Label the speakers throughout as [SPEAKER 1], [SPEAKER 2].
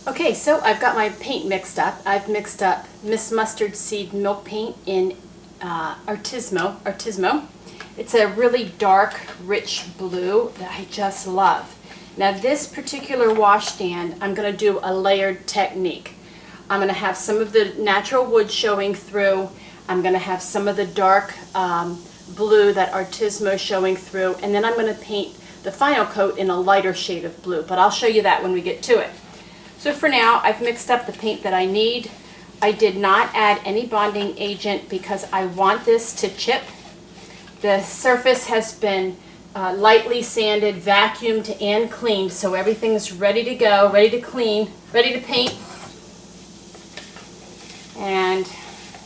[SPEAKER 1] Okay, so I've got my paint mixed up. I've mixed up Miss Mustard Seed milk paint in Artismo. It's a really dark, rich blue that I just love. Now this particular washstand, I'm going to do a layered technique. I'm going to have some of the natural wood showing through. I'm going to have some of the dark blue that Artismo showing through, and then I'm going to paint the final coat in a lighter shade of blue, but I'll show you that when we get to it. So for now, I've mixed up the paint that I need. I did not add any bonding agent because I want this to chip. The surface has been lightly sanded, vacuumed, and cleaned, so everything's ready to go, ready to clean, ready to paint. And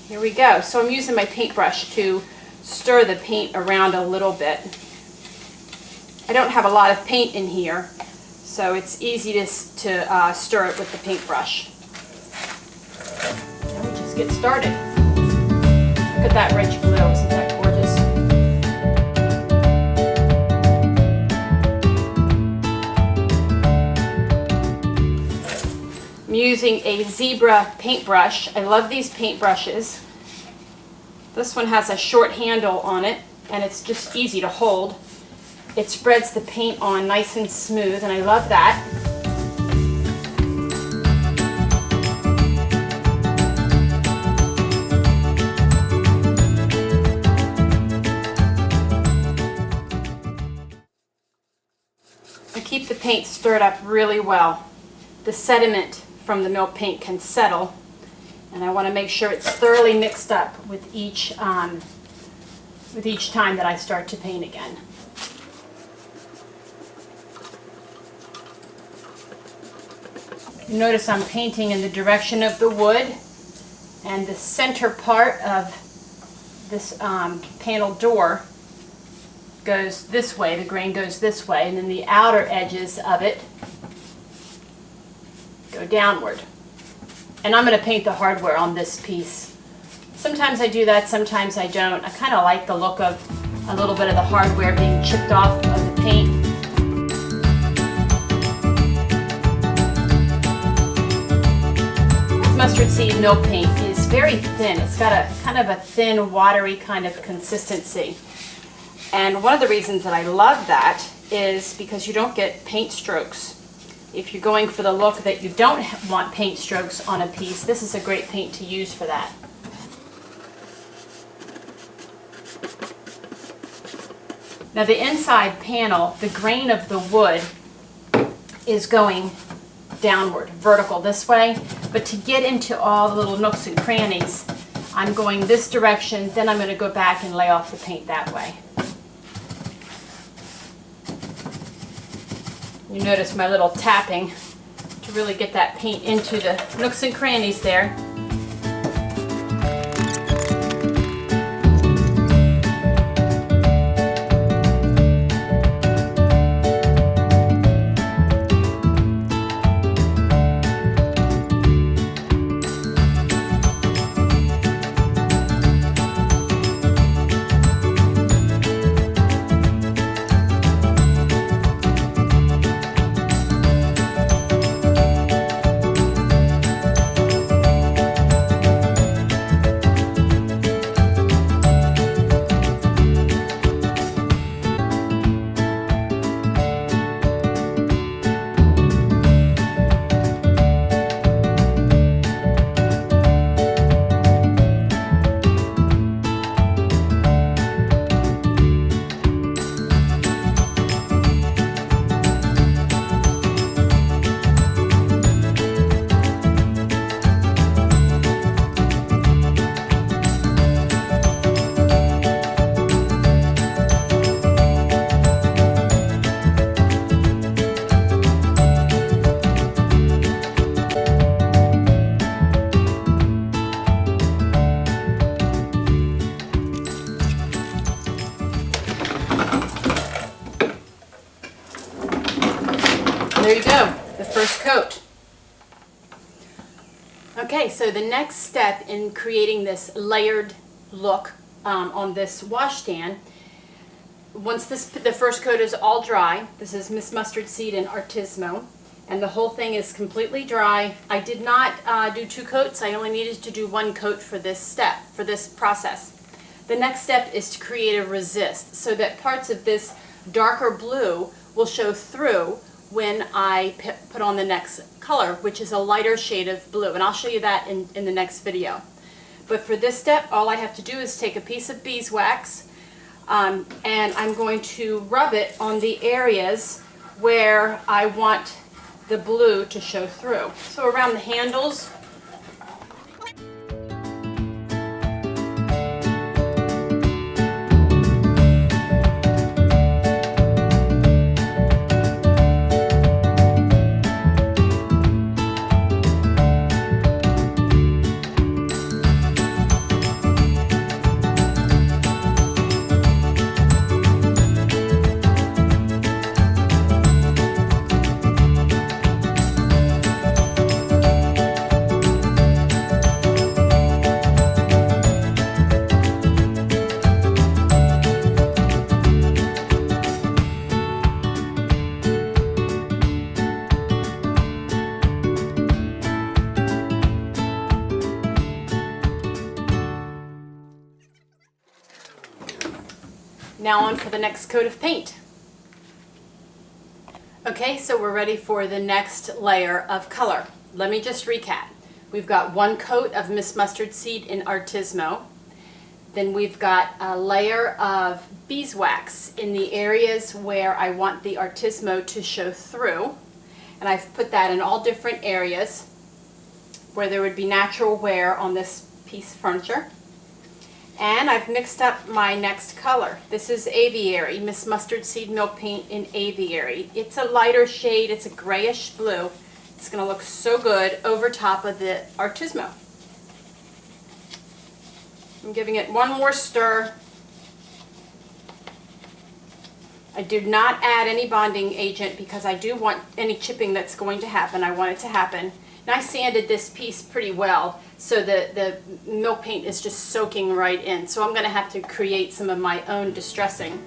[SPEAKER 1] here we go. So I'm using my paintbrush to stir the paint around a little bit. I don't have a lot of paint in here, so it's easy to stir it with the paintbrush. Now we just get started. Look at that rich blue, isn't that gorgeous? I'm using a zebra paintbrush. I love these paintbrushes. This one has a short handle on it, and it's just easy to hold. It spreads the paint on nice and smooth, and I love that. I keep the paint stirred up really well. The sediment from the milk paint can settle, and I want to make sure it's thoroughly mixed up with each time that I start to paint again. You notice I'm painting in the direction of the wood, and the center part of this panel door goes this way, the grain goes this way, and then the outer edges of it go downward. And I'm going to paint the hardware on this piece. Sometimes I do that, sometimes I don't. I kind of like the look of a little bit of the hardware being chipped off of the paint. Mustard seed milk paint is very thin. It's got a kind of a thin, watery kind of consistency. And one of the reasons that I love that is because you don't get paint strokes. If you're going for the look that you don't want paint strokes on a piece, this is a great paint to use for that. Now the inside panel, the grain of the wood is going downward, vertical this way, but to get into all the little nooks and crannies, I'm going this direction, then I'm going to go back and lay off the paint that way. You notice my little tapping to really get that paint into the nooks and crannies there. There you go, the first coat. Okay, so the next step in creating this layered look on this washstand, once the first coat is all dry, this is Miss Mustard Seed and Artismo, And the whole thing is completely dry. I did not do 2 coats. I only needed to do 1 coat for this step, for this process. The next step is to create a resist so that parts of this darker blue will show through when I put on the next color, which is a lighter shade of blue. And I'll show you that in the next video. But for this step, all I have to do is take a piece of beeswax and I'm going to rub it on the areas where I want the blue to show through. So around the handles, now on for the next coat of paint. Okay, so we're ready for the next layer of color. Let me just recap. We've got 1 coat of Miss Mustard Seed in Artismo. Then we've got a layer of beeswax in the areas where I want the Artismo to show through. And I've put that in all different areas where there would be natural wear on this piece of furniture. And I've mixed up my next color. This is Aviary, Miss Mustard Seed Milk Paint in Aviary. It's a lighter shade, it's a grayish blue. It's gonna look so good over top of the Artismo. I'm giving it 1 more stir. I did not add any bonding agent because I do want any chipping that's going to happen. I want it to happen. And I sanded this piece pretty well, so the milk paint is just soaking right in. So I'm going to have to create some of my own distressing.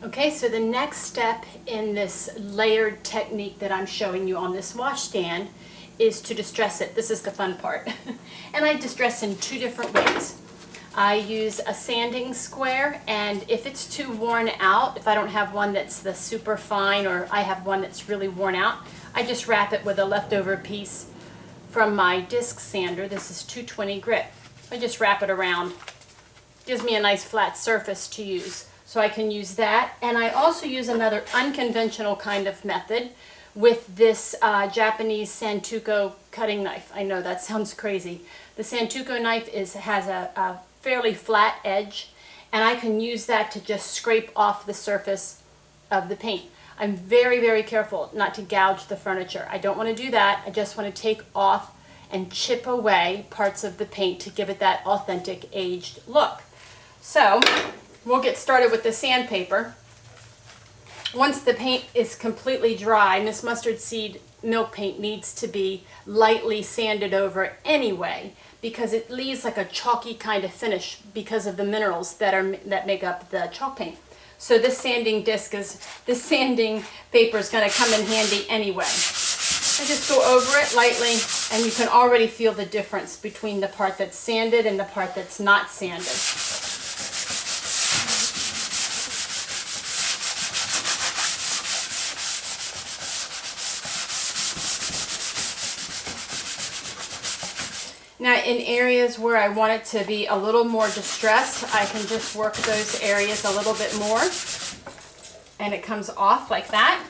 [SPEAKER 1] Okay, so the next step in this layered technique that I'm showing you on this washstand is to distress it. This is the fun part. And I distress in 2 different ways. I use a sanding square, and if it's too worn out, if I don't have one that's the super fine or I have one that's really worn out, I just wrap it with a leftover piece from my disc sander. This is 220 grit. I just wrap it around. Gives me a nice flat surface to use. So I can use that. And I also use another unconventional kind of method with this Japanese Santoku cutting knife. I know that sounds crazy. The Santoku knife has a fairly flat edge, and I can use that to just scrape off the surface of the paint. I'm very, very careful not to gouge the furniture. I don't want to do that. I just want to take off and chip away parts of the paint to give it that authentic aged look. So we'll get started with the sandpaper. Once the paint is completely dry, Miss Mustard Seed milk paint needs to be lightly sanded over anyway, because it leaves like a chalky kind of finish because of the minerals that make up the chalk paint. So this sanding paper is going to come in handy anyway. I just go over it lightly, and you can already feel the difference between the part that's sanded and the part that's not sanded. Now, in areas where I want it to be a little more distressed, I can just work those areas a little bit more, and it comes off like that.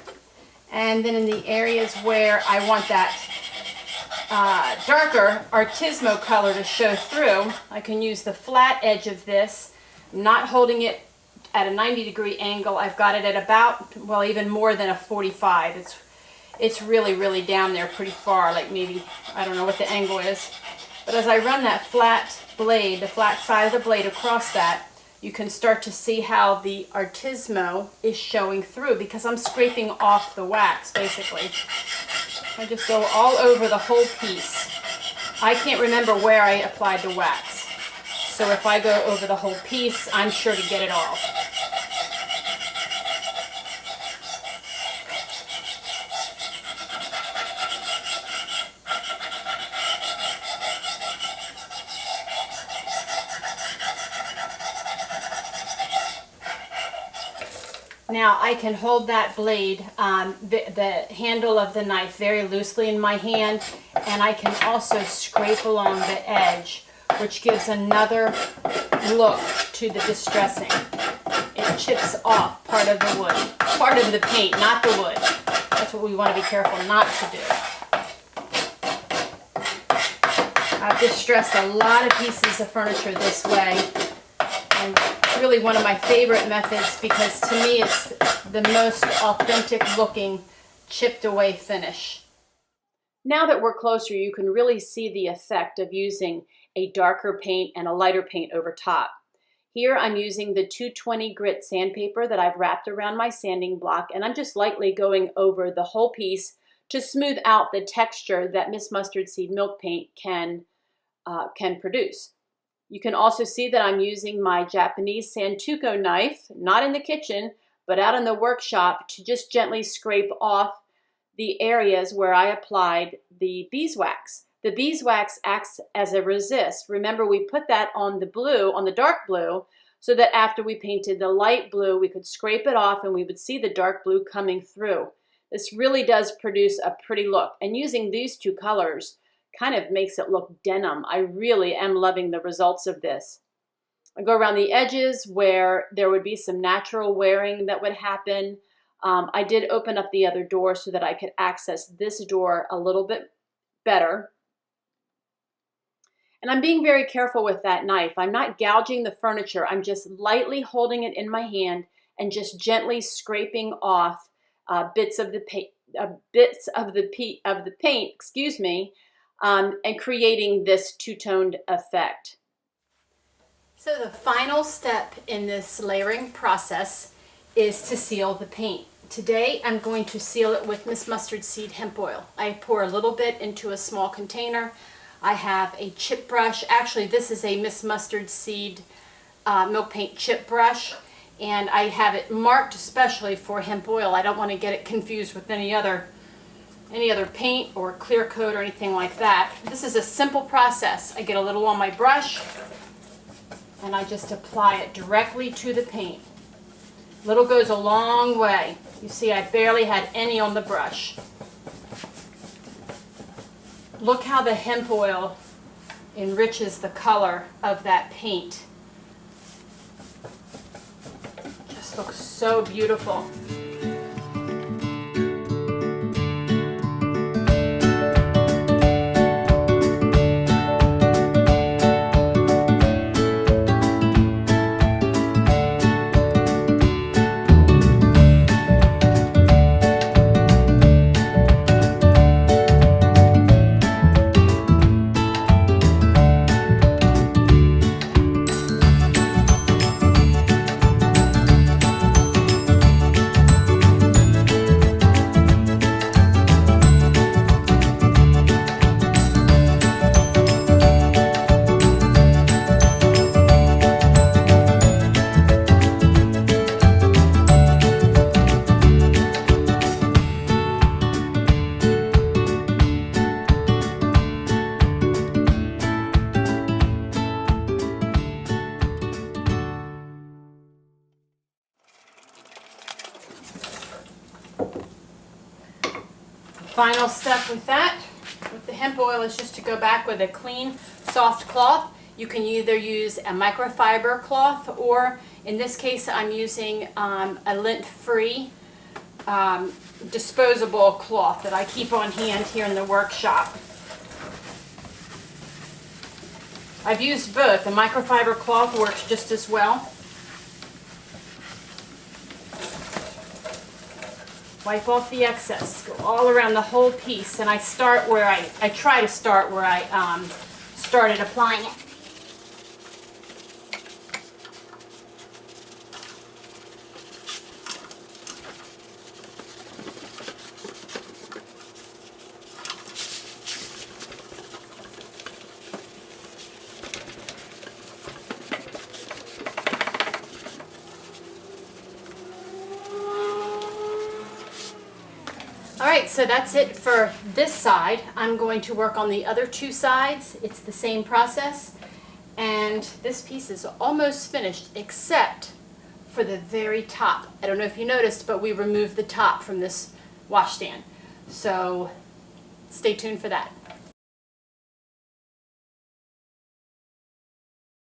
[SPEAKER 1] And then in the areas where I want that darker artismo color to show through, I can use the flat edge of this. I'm not holding it at a 90-degree angle. I've got it at about, well, even more than a 45. It's really, really down there pretty far, like maybe, I don't know what the angle is. But as I run that flat blade, the flat side of the blade across that, you can start to see how the artismo is showing through, because I'm scraping off the wax, basically. I just go all over the whole piece. I can't remember where I applied the wax. So if I go over the whole piece, I'm sure to get it off. Now I can hold that blade, the handle of the knife, very loosely in my hand, and I can also scrape along the edge, which gives another look to the distressing. It chips off part of the wood, part of the paint, not the wood. That's what we want to be careful not to do. I've distressed a lot of pieces of furniture this way, and it's really one of my favorite methods because to me it's the most authentic looking chipped away finish. Now that we're closer, you can really see the effect of using a darker paint and a lighter paint over top. Here I'm using the 220 grit sandpaper that I've wrapped around my sanding block, and I'm just lightly going over the whole piece to smooth out the texture that Miss Mustard Seed milk paint can produce. You can also see that I'm using my Japanese Santoku knife, not in the kitchen, but out in the workshop, to just gently scrape off the areas where I applied the beeswax. The beeswax acts as a resist. Remember, we put that on the blue, on the dark blue, so that after we painted the light blue, we could scrape it off and we would see the dark blue coming through. This really does produce a pretty look. And using these two colors kind of makes it look denim. I really am loving the results of this. I go around the edges where there would be some natural wearing that would happen. I did open up the other door so that I could access this door a little bit better. And I'm being very careful with that knife. I'm not gouging the furniture. I'm just lightly holding it in my hand and just gently scraping off bits of the paint, and creating this two-toned effect. So the final step in this layering process is to seal the paint. Today I'm going to seal it with Miss Mustard Seed hemp oil. I pour a little bit into a small container. I have a chip brush. Actually, this is a Miss Mustard Seed milk paint chip brush, and I have it marked especially for hemp oil. I don't want to get it confused with any other paint or clear coat or anything like that. This is a simple process. I get a little on my brush, and I just apply it directly to the paint. Little goes a long way. You see, I barely had any on the brush. Look how the hemp oil enriches the color of that paint. Just looks so beautiful. Final step with that, with the hemp oil, is just to go back with a clean, soft cloth. You can either use a microfiber cloth, or in this case I'm using a lint-free disposable cloth that I keep on hand here in the workshop. I've used both. The microfiber cloth works just as well. Wipe off the excess, go all around the whole piece, and I start where I try to start where I started applying it. Alright, so that's it for this side. I'm going to work on the other two sides. It's the same process. And this piece is almost finished, except for the very top. I don't know if you noticed, but we removed the top from this washstand. So stay tuned for that.